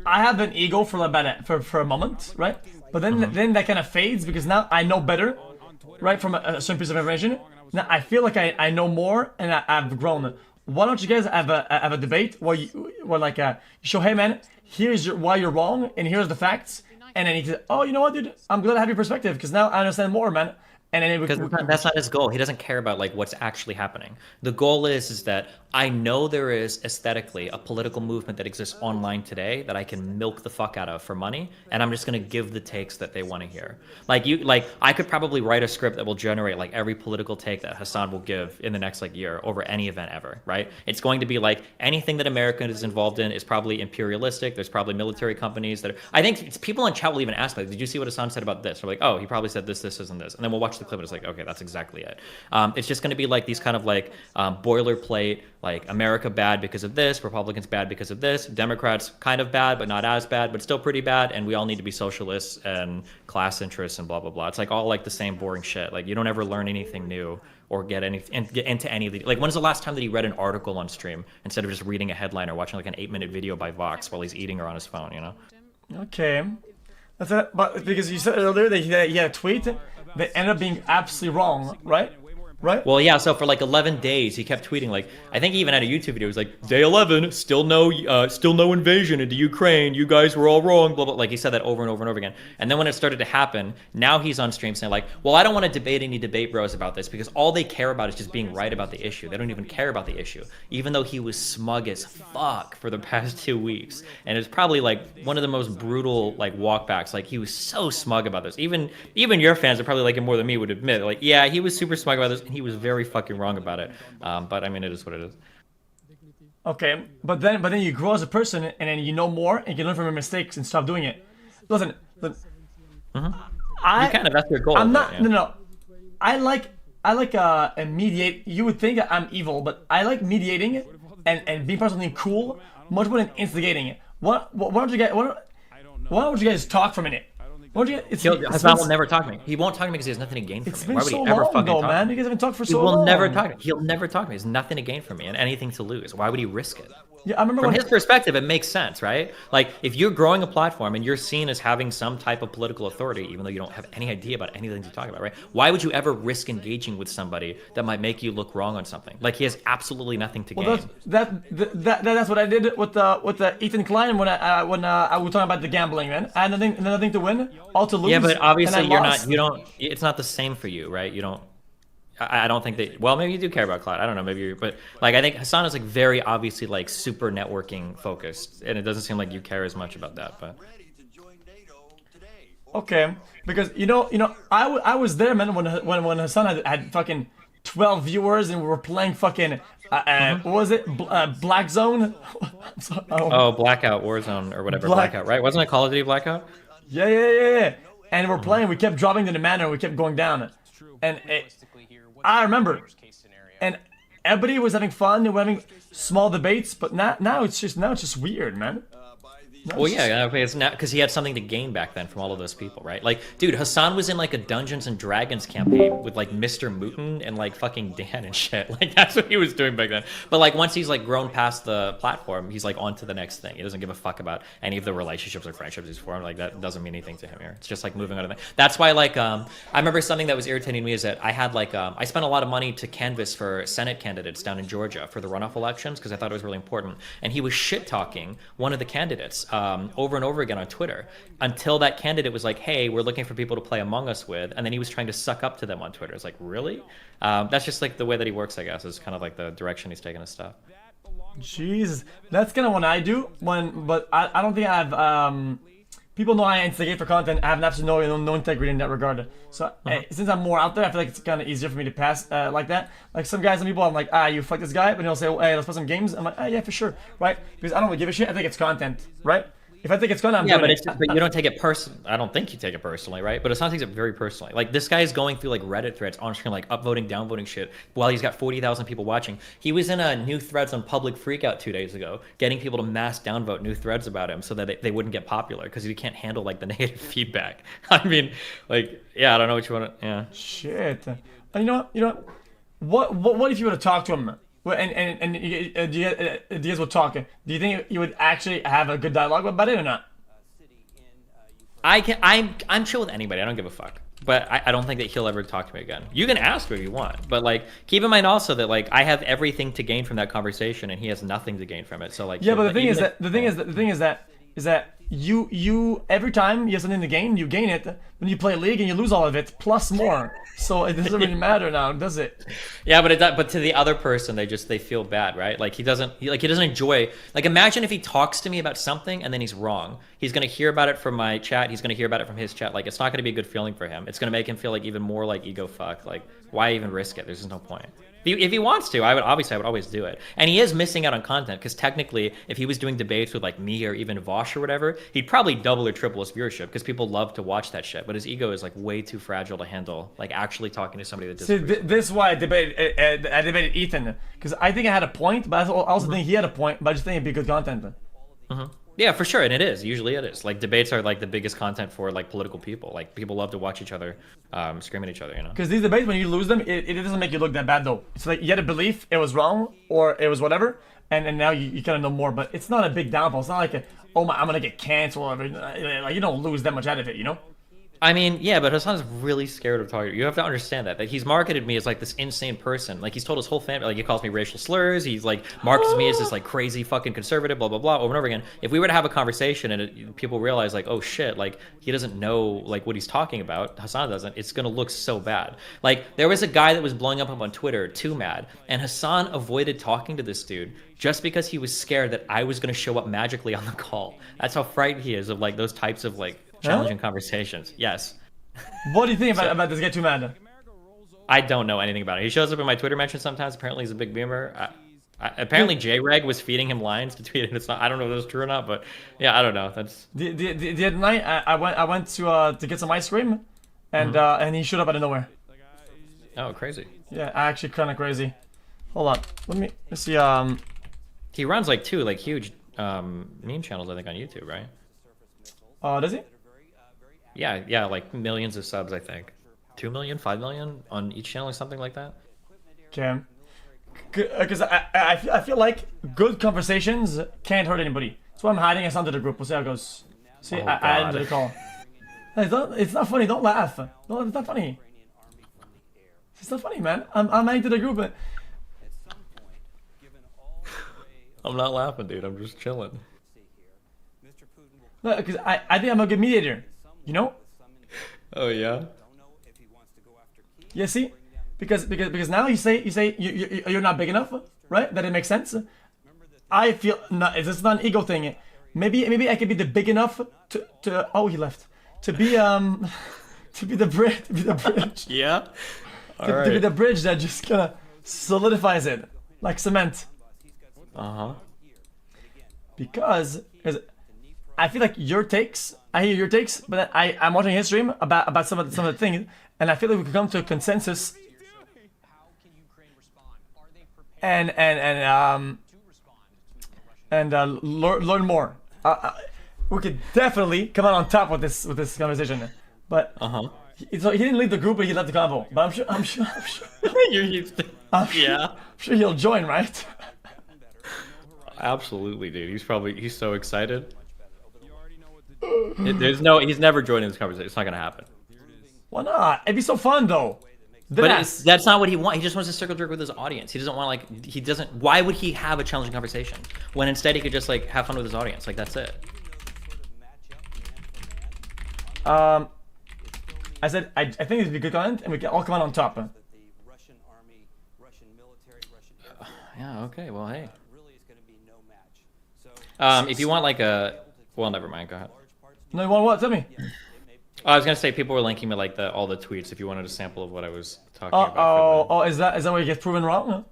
I have an ego for a moment, right? But then that kind of fades because now I know better, right? From a certain piece of information. Now I feel like I know more and I've grown. Why don't you guys have a debate where you show, hey man, here's why you're wrong and here's the facts, and then he says, oh, you know what, dude, I'm glad to have your perspective because now I understand more, man. And then because that's not his goal. He doesn't care about like what's actually happening. The goal is that I know there is aesthetically a political movement that exists online today that I can milk the fuck out of for money, and I'm just gonna give the takes that they want to hear. Like I could probably write a script that will generate like every political take that Hassan will give in the next like year over any event ever, right? It's going to be like anything that America is involved in is probably imperialistic. There's probably military companies that are. I think people in chat will even ask like, did you see what Hassan said about this? Or like, oh, he probably said this, and this, and then we'll watch the clip and it's like, okay, that's exactly it. It's just going to be like these kind of like boilerplate, like America bad because of this, Republicans bad because of this, Democrats kind of bad but not as bad but still pretty bad, and we all need to be socialists and class interests and blah blah blah. It's like all like the same boring shit. Like you don't ever learn anything new or get into any of the, like when's the last time that he read an article on stream instead of just reading a headline or watching like an 8-minute video by Vox while he's eating or on his phone, you know? Okay. That's it. But because you said earlier that he had a tweet that ended up being absolutely wrong, right? Right? Well, yeah, so for like 11 days, he kept tweeting, like, I think he even had a YouTube video. It was like, day 11, still no invasion into Ukraine. You guys were all wrong, blah, blah. Like, he said that over and over and over again. And then when it started to happen, now he's on stream saying, like, well, I don't want to debate any debate bros about this because all they care about is just being right about the issue. They don't even care about the issue, even though he was smug as fuck for the past 2 weeks. And it's probably, like, one of the most brutal, like, walkbacks. Like, he was so smug about this. Even your fans are probably like him more than me would admit. Like, yeah, he was super smug about this. He was very fucking wrong about it, but I mean, it is what it is. Okay, but then you grow as a person, and then you know more, and you can learn from your mistakes and stop doing it. Listen. You kind of, that's your goal. I'm not. Yeah. No. I like mediate. You would think I'm evil, but I like mediating and being part of something cool much more than instigating it. Why don't you guys talk for a minute? Hassan will never talk to me. He won't talk to me because he has nothing to gain from me. Why would he ever fucking talk man? You guys haven't talked for so long. He will never talk to me. He'll never talk to me. He has nothing to gain from me and anything to lose. Why would he risk it? Yeah, I remember from his perspective, it makes sense, right? Like, if you're growing a platform and you're seen as having some type of political authority, even though you don't have any idea about anything you're talking about, right? Why would you ever risk engaging with somebody that might make you look wrong on something? Like, he has absolutely nothing to gain. That's what I did with the Ethan Klein when I was talking about the gambling, man. I had nothing to win, all to lose. Yeah, but obviously you don't. It's not the same for you, right? You don't. I don't think that. Well, maybe you do care about clout. I don't know. Maybe you're, but like I think Hassan is like very obviously like super networking focused, and it doesn't seem like you care as much about that. But okay, because I was there, man, when Hassan had fucking 12 viewers and we were playing fucking what was it? Black Zone? Oh, Blackout Warzone or whatever. Blackout, right? Wasn't it Call of Duty Blackout? Yeah. And we're playing. We kept dropping to the manor. We kept going down. And I remember, and everybody was having fun. They were having small debates, but now it's just weird, man. Well, yeah, it's not because he had something to gain back then from all of those people, right? Like, dude, Hassan was in like a Dungeons and Dragons campaign with like Mr. Mutin and like fucking Dan and shit. Like, that's what he was doing back then. But like, once he's like grown past the platform, he's like on to the next thing. He doesn't give a fuck about any of the relationships or friendships he's formed. Like, that doesn't mean anything to him here. It's just like moving on to the. That's why like I remember something that was irritating me is that I had like I spent a lot of money to canvass for Senate candidates down in Georgia for the runoff elections because I thought it was really important, and he was shit talking one of the candidates. Over and over again on Twitter until that candidate was like, hey, we're looking for people to play Among Us with, and then he was trying to suck up to them on Twitter. It's like, really? That's just like the way that he works, I guess, is kind of like the direction he's taking his stuff. Jesus, that's kind of what I do but I don't think I have people know I instigate for content. I have absolutely no integrity in that regard. So since I'm more out there, I feel like it's kind of easier for me to pass like that. Like some people, I'm like, you fuck this guy, but he'll say, hey, let's play some games. I'm like, yeah, for sure, right? Because I don't really give a shit. I think it's content, right? If I think it's content, I'm doing it. But you don't take it personally. I don't think you take it personally, right? But Hassan takes it very personally. Like, this guy is going through like Reddit threads on screen, like upvoting, downvoting shit while he's got 40,000 people watching. He was in a new threads on Public Freakout 2 days ago, getting people to mass downvote new threads about him so that they wouldn't get popular because he can't handle like the negative feedback. I mean, like, yeah, I don't know what you want to. Yeah. Shit. You know what if you were to talk to him? And you guys would talk. Do you think you would actually have a good dialogue about it or not? I'm chill with anybody. I don't give a fuck. But I don't think that he'll ever talk to me again. You can ask if you want, but like keep in mind also that like I have everything to gain from that conversation and he has nothing to gain from it. So like yeah, but the thing is that you every time you have something to gain, you gain it. When you play a league and you lose all of it plus more. So it doesn't really matter now, does it? Yeah, but to the other person, they feel bad, right? Like he doesn't enjoy. Like imagine if he talks to me about something and then he's wrong. He's gonna hear about it from my chat. He's gonna hear about it from his chat. Like it's not gonna be a good feeling for him. It's gonna make him feel like even more like ego fuck. Like why even risk it? There's just no point. If he wants to, I would always do it. And he is missing out on content because technically, if he was doing debates with like me or even Vosh or whatever, he'd probably double or triple his viewership because people love to watch that shit. But his ego is like way too fragile to handle like actually talking to somebody that disagrees. See, this is why I debated Ethan because I think I had a point, but I also think he had a point. But I just think it'd be good content. Yeah, for sure, and it is. Usually it is. Like, debates are, like, the biggest content for, like, political people. Like, people love to watch each other scream at each other, you know? Because these debates, when you lose them, it doesn't make you look that bad, though. It's like, you had a belief it was wrong, or it was whatever, and now you kind of know more, but it's not a big downfall. It's not like, I'm going to get canceled, or whatever. Like, you don't lose that much out of it, you know? I mean, yeah, but Hassan's really scared of talking. You have to understand that he's marketed me as like this insane person. Like he's told his whole family, like he calls me racial slurs. He's like markets me as this like crazy fucking conservative, blah blah blah, over and over again. If we were to have a conversation and people realize like, oh shit, like he doesn't know like what he's talking about, Hassan doesn't. It's gonna look so bad. Like there was a guy that was blowing up on Twitter, too mad, and Hassan avoided talking to this dude just because he was scared that I was gonna show up magically on the call. That's how frightened he is of like those types of like challenging conversations. Yes. What do you think about this guy too mad? I don't know anything about it. He shows up in my Twitter mentions sometimes. Apparently he's a big beamer. Apparently J-Reg was feeding him lines to tweet it. It's not. I don't know if that's true or not, but yeah, I don't know. That's the other night I went to get some ice cream, and he showed up out of nowhere. Oh, crazy. Yeah, actually kind of crazy. Hold on. Let me see. He runs like two like huge meme channels I think on YouTube, right? Does he? Yeah, like millions of subs, I think. 2 million, 5 million on each channel or something like that. Okay. Because I feel like good conversations can't hurt anybody. That's why I'm hiding us under the group. We'll see how it goes. See, I add into the call. It's not funny. Don't laugh. No, it's not funny. It's not funny, man. I'm adding to the group. I'm not laughing, dude. I'm just chilling. No, because I think I'm a good mediator. You know? Oh yeah. Yeah. See, because now you say you're not big enough, right? That it makes sense. I feel it's not an ego thing. Maybe I could be the big enough to oh, he left, to be the bridge. Yeah. To be the bridge that just kind of solidifies it like cement. Because I feel like I hear your takes, but I'm watching his stream about some of the things, and I feel like we could come to a consensus and learn more. We could definitely come out on top with this conversation. But so he didn't leave the group, but he left the convo. But I'm sure. I'm sure he'll join, right? Absolutely, dude. He's so excited. He's never joining this conversation. It's not gonna happen. Why not? It'd be so fun though. But that's not what he wants. He just wants to circle jerk with his audience. He doesn't want why would he have a challenging conversation when instead he could just like have fun with his audience? Like that's it. I said I think it'd be good content, and we can all come out on top. Yeah. Okay. Well, hey. If you want like well, never mind. Go ahead. No, you want what? Tell me. I was gonna say people were linking me like all the tweets. If you wanted a sample of what I was talking about. Oh, is that where you get proven wrong?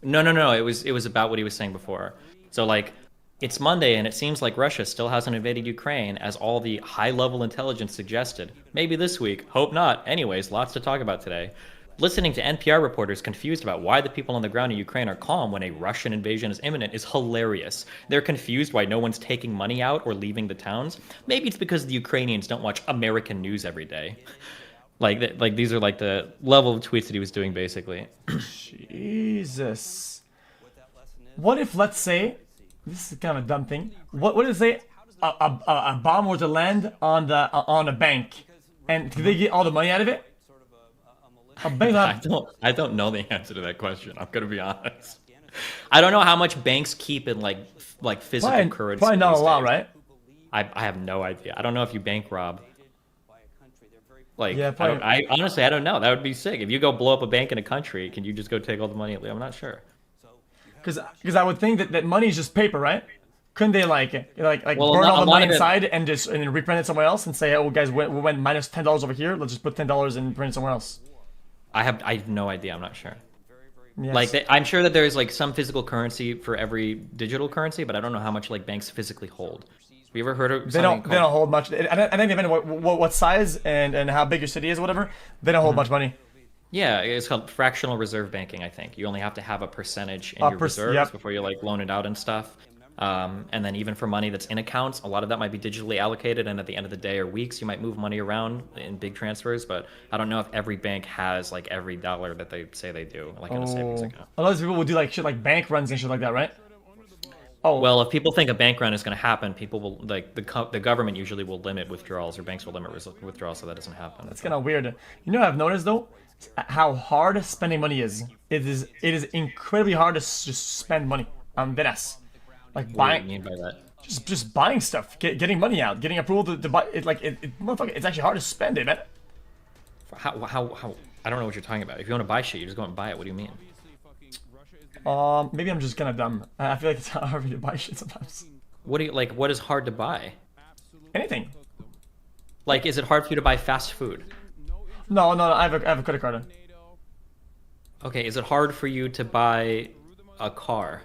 No. It was about what he was saying before. So like, it's Monday and it seems like Russia still hasn't invaded Ukraine as all the high-level intelligence suggested. Maybe this week. Hope not. Anyways, lots to talk about today. Listening to NPR reporters confused about why the people on the ground in Ukraine are calm when a Russian invasion is imminent is hilarious. They're confused why no one's taking money out or leaving the towns. Maybe it's because the Ukrainians don't watch American news every day. Like these are like the level of tweets that he was doing basically. Jesus. What if, let's say, this is kind of a dumb thing. What if say a bomb were to land on a bank, and could they get all the money out of it? I don't know the answer to that question. I'm gonna be honest. I don't know how much banks keep in like physical currency. Probably not a lot, right? I have no idea. I don't know if you bank rob. Like, yeah, I honestly I don't know. That would be sick. If you go blow up a bank in a country, can you just go take all the money? I'm not sure. Because I would think that money is just paper, right? Couldn't they like burn all the money inside and then reprint it somewhere else and say, oh guys, we went minus $10 over here. Let's just put $10 and print it somewhere else. I have no idea. I'm not sure. Yes. Like I'm sure that there's like some physical currency for every digital currency, but I don't know how much like banks physically hold. Have you ever heard of? They don't hold much. I think depending on what size and how big your city is, or whatever, they don't hold much money. Yeah, it's called fractional reserve banking. I think you only have to have a percentage in your reserves before you like loan it out and stuff. And then even for money that's in accounts, a lot of that might be digitally allocated, and at the end of the day or weeks, you might move money around in big transfers, but I don't know if every bank has like every dollar that they say they do, like in a savings account. A lot of people will do like shit like bank runs and shit like that, right? Oh. Well, if people think a bank run is going to happen, people will, like, the government usually will limit withdrawals, or banks will limit withdrawals so that doesn't happen. That's kind of weird. You know what I've noticed, though? How hard spending money is. It is incredibly hard to just spend money. Deadass. Like buying. What do you mean by that? Just buying stuff, getting money out, getting approval to buy it. Like motherfucker, it's actually hard to spend it, man. How? I don't know what you're talking about. If you want to buy shit, you just go and buy it. What do you mean? Maybe I'm just kind of dumb. I feel like it's hard to buy shit sometimes. What do you like? What is hard to buy? Anything. Like, is it hard for you to buy fast food? No. I have a credit card. Okay, is it hard for you to buy a car?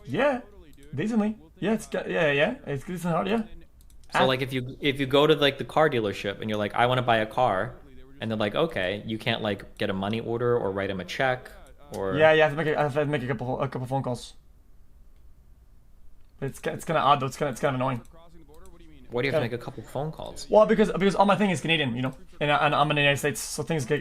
Yeah, decently. Yeah, it's decent hard. Yeah. So like, if you go to like the car dealership and you're like, I want to buy a car, and they're like, okay, you can't like get a money order or write them a check. Or... Yeah, I have to make a couple phone calls. It's kind of odd though. It's kind of annoying. Why do you have to make a couple phone calls? Well, because all my thing is Canadian, you know, and I'm in the United States, so things are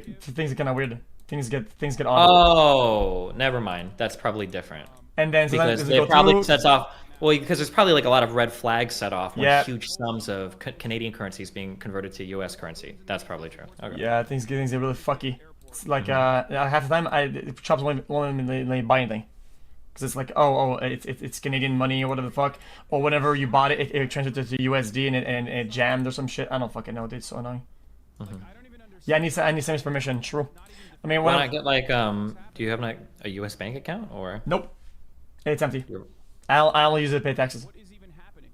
kind of weird things get audited. Oh, never mind. That's probably different. And then because they probably sets off. Well, because there's probably like a lot of red flags set off when huge sums of Canadian currencies being converted to U.S. currency. That's probably true. Okay. Yeah, things get really fucky. It's like half the time shops won't let me buy anything. Because it's like, it's Canadian money or whatever the fuck. Or whenever you bought it, it transferred to USD and it jammed or some shit. I don't fucking know, dude. It's so annoying. Yeah, I need Sammy's permission. True. I mean, why not get like, do you have like a US bank account or? Nope. It's empty. I'll use it to pay taxes.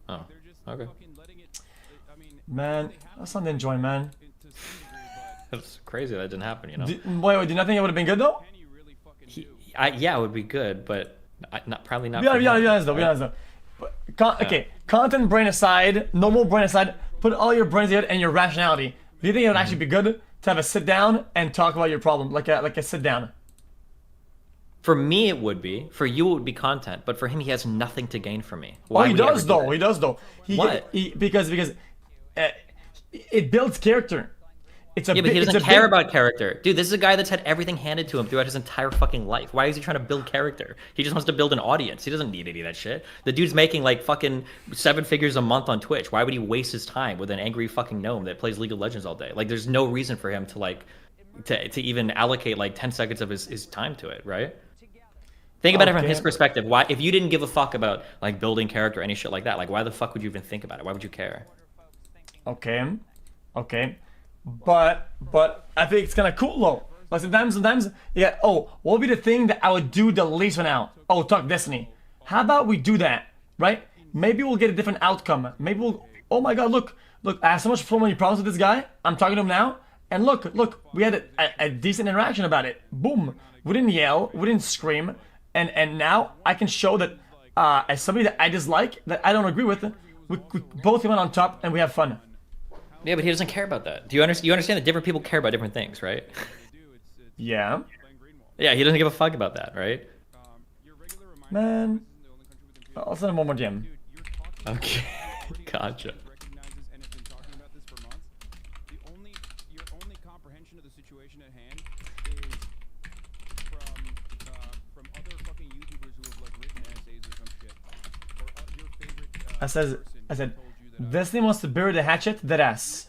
Oh, okay. Man, that's not enjoy, man. That's crazy that didn't happen, you know? Wait, do you not think it would have been good though? Yeah, it would be good, but probably not. Be honest though. But, okay, content brain aside, normal brain aside, put all your brains together and your rationality. Do you think it would actually be good to have a sit down and talk about your problem, like a sit down? For me, it would be. For you, it would be content. But for him, he has nothing to gain from me. Why he does though. What? Because it builds character. But he doesn't care about character. Dude, this is a guy that's had everything handed to him throughout his entire fucking life. Why is he trying to build character? He just wants to build an audience. He doesn't need any of that shit. The dude's making like fucking 7 figures a month on Twitch. Why would he waste his time with an angry fucking gnome that plays League of Legends all day? Like, there's no reason for him to like to even allocate like 10 seconds of his time to it, right? Think about it from his perspective. Why, if you didn't give a fuck about like building character or any shit like that, like why the fuck would you even think about it? Why would you care? Okay. But I think it's kind of cool though. Like sometimes, yeah. Oh, what would be the thing that I would do the least for now? Oh, talk Destiny. How about we do that, right? Maybe we'll get a different outcome. Maybe we'll. Oh my God, look! I have so much many problems with this guy. I'm talking to him now, and look! We had a decent interaction about it. Boom! We didn't yell. We didn't scream. And now I can show that as somebody that I dislike, that I don't agree with, we both come out on top and we have fun. Yeah, but he doesn't care about that. You understand that different people care about different things, right? Yeah. Yeah, he doesn't give a fuck about that, right? Man. I'll send him one more DM. Okay. Gotcha. I said, Destiny wants to bury the hatchet, that ass.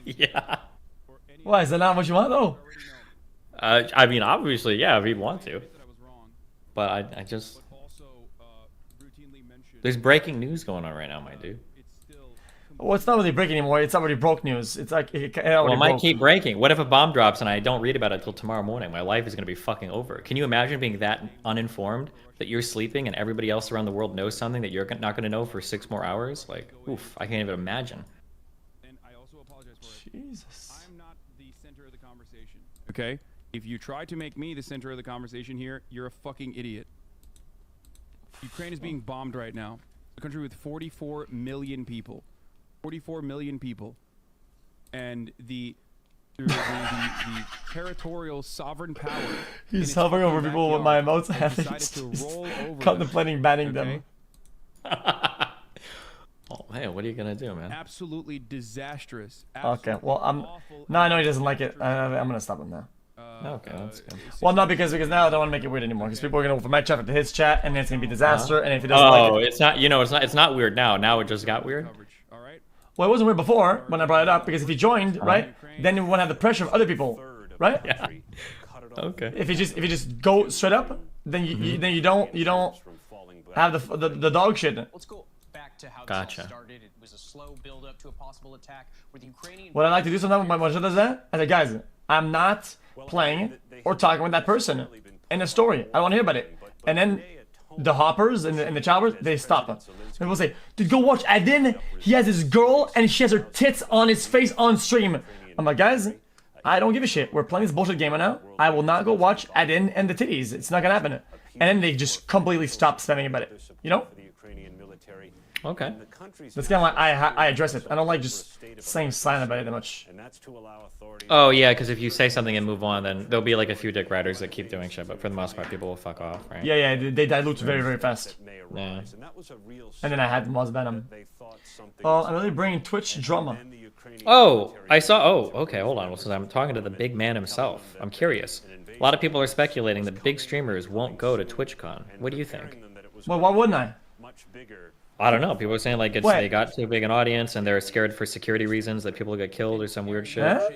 Yeah. Why, is that not what you want though? I mean, obviously, yeah, if he'd want to. But I just... There's breaking news going on right now, my dude. Well, it's not really breaking anymore. It's already broke news. It's like it might keep breaking. What if a bomb drops and I don't read about it until tomorrow morning? My life is going to be fucking over. Can you imagine being that uninformed that you're sleeping and everybody else around the world knows something that you're not going to know for 6 more hours? Like, oof, I can't even imagine. Jesus. I'm not the center of the conversation. Okay? If you try to make me the center of the conversation here, you're a fucking idiot. Ukraine is being bombed right now. A country with 44 million people. 44 million people. And the territorial sovereign power. He's hovering over people with my emotes and contemplating banning them. Oh man, what are you gonna do, man? Absolutely disastrous. Okay, well no, I know he doesn't like it. I'm gonna stop him now. Okay, that's good. Well, not because now I don't want to make it weird anymore. Because people are gonna go from my chat to his chat, and then it's gonna be disaster. And if he doesn't like it, it's not. You know, it's not weird now. Now it just got weird. Well, it wasn't weird before when I brought it up because if he joined, right, then we won't have the pressure of other people, right? Yeah. Okay. If you just go straight up, then you don't have the dog shit. Let's go back to how Gotcha. this started. It was a slow build up to a possible attack where the Ukrainian. What I like to do sometimes when my does that, I say, guys, I'm not playing or talking with that person in the story. I don't want to hear about it. And then the hoppers and the choppers, they stop. People say, dude, go watch Adin. He has his girl and she has her tits on his face on stream. I'm like, guys, I don't give a shit. We're playing this bullshit game right now. I will not go watch Adin and the titties. It's not gonna happen. And then they just completely stop spamming about it. You know? Okay. That's kind of like I address it. I don't like just saying silent about it that much. Oh yeah, because if you say something and move on, then there'll be like a few dick riders that keep doing shit, but for the most part, people will fuck off, right? Yeah, they dilute very, very fast. Yeah. And then I had Moz Venom. Oh, I'm really bringing Twitch drama. Oh, I saw. Oh, okay, hold on. Well, since I'm talking to the big man himself, I'm curious. A lot of people are speculating that big streamers won't go to TwitchCon. What do you think? Well, why wouldn't I? I don't know. People are saying like they got too big an audience and they're scared for security reasons that people get killed or some weird shit. Huh?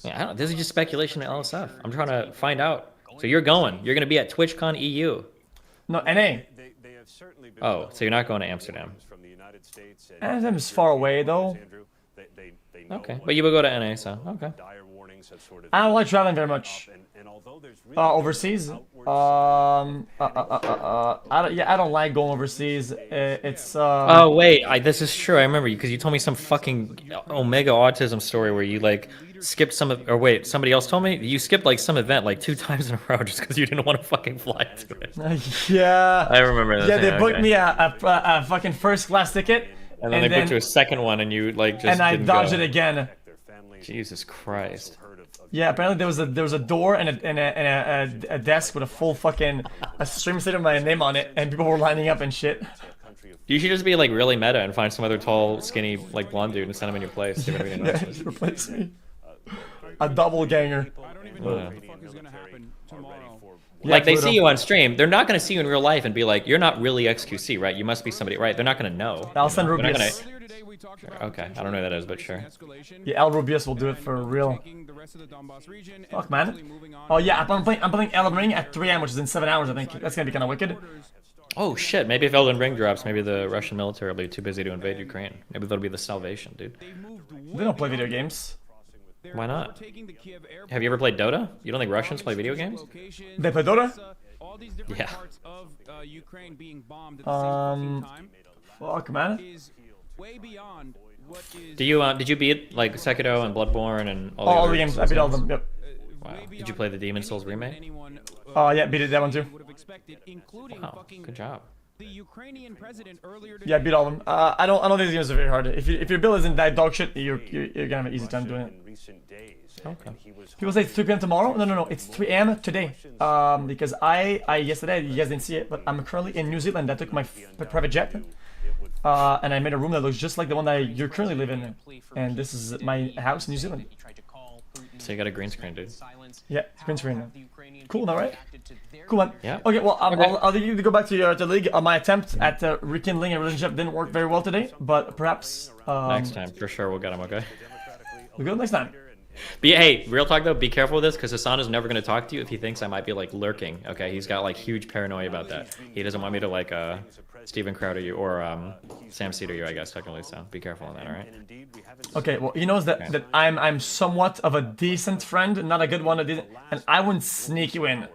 Yeah, I don't know. This is just speculation at LSF. I'm trying to find out. So you're going. You're going to be at TwitchCon EU. No, NA. Oh, so you're not going to Amsterdam. Amsterdam is far away, though. Okay, but you will go to NA, so okay. I don't like traveling very much. Overseas? I don't like going overseas. It's Oh wait, this is true. I remember you because you told me some fucking Omega autism story where you like skipped or wait, somebody else told me you skipped like some event like 2 times in a row just because you didn't want to fucking fly to it. Yeah. I remember that. Yeah, they booked me a fucking first class ticket. And then they booked you a second one, and you like just. And I didn't dodged go. it again. Jesus Christ. Yeah, apparently there was a door and a desk with a full fucking stream state of my name on it, and people were lining up and shit. You should just be like really meta and find some other tall, skinny, like blonde dude and send him in your place. See if anybody notices. Yeah, replace me. A double ganger. Like they see you on stream, they're not gonna see you in real life and be like, "You're not really XQC, right? You must be somebody, right?" They're not gonna know. I'll send Rubius. Okay, I don't know who that is, but sure. Yeah, El Rubius will do it for real. Fuck, man. Oh yeah, I'm playing Elden Ring at 3 AM, which is in 7 hours. I think that's gonna be kind of wicked. Oh shit! Maybe if Elden Ring drops, maybe the Russian military will be too busy to invade Ukraine. Maybe that'll be the salvation, dude. They don't play video games. Why not? Have you ever played Dota? You don't think Russians play video games? They play Dota? Yeah. Fuck, man. Did you beat like Sekiro and Bloodborne and all the games? I beat all of them. Yep. Wow. Did you play the Demon Souls remake? Oh yeah, beat that one too. Wow, good job. Yeah, I beat all of them. I don't think these games are very hard. If your build isn't that dog shit, you're gonna have an easy time doing it. Okay. People say it's 3 PM tomorrow. No, it's 3 AM today. Because yesterday you guys didn't see it, but I'm currently in New Zealand. I took my private jet, and I made a room that looks just like the one that you currently live in. And this is my house in New Zealand. So you got a green screen, dude. Yeah, green screen now. Cool now, right? Cool, man. Yeah. Okay, well, I'll leave you to go back to your league. My attempt at rekindling a relationship didn't work very well today, but perhaps next time, for sure, we'll get him. Okay. We'll go next time. But yeah, hey, real talk though, be careful with this because Hassan is never going to talk to you if he thinks I might be like lurking. Okay, he's got like huge paranoia about that. He doesn't want me to like Steven Crowder you or Sam Cedar you, I guess technically. So be careful on that. All right. Okay, well, he knows that I'm somewhat of a decent friend, not a good one, and I wouldn't sneak you in.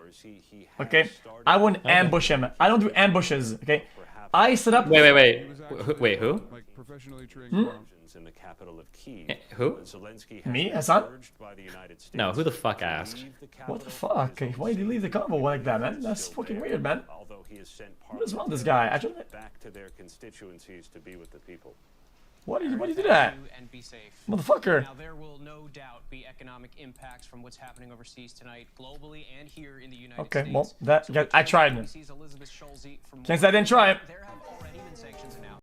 Okay, I wouldn't ambush him. I don't do ambushes. Okay, I set up. Wait, who? Who? Me, Hassan? No, who the fuck asked? What the fuck? Why did you leave the convo like that, man? That's fucking weird, man. What is wrong with this guy? Why did you do that? Motherfucker. Now there will no doubt be economic impacts from what's happening overseas tonight, globally and here in the United States. Okay, well, I tried. Can't say I didn't try it.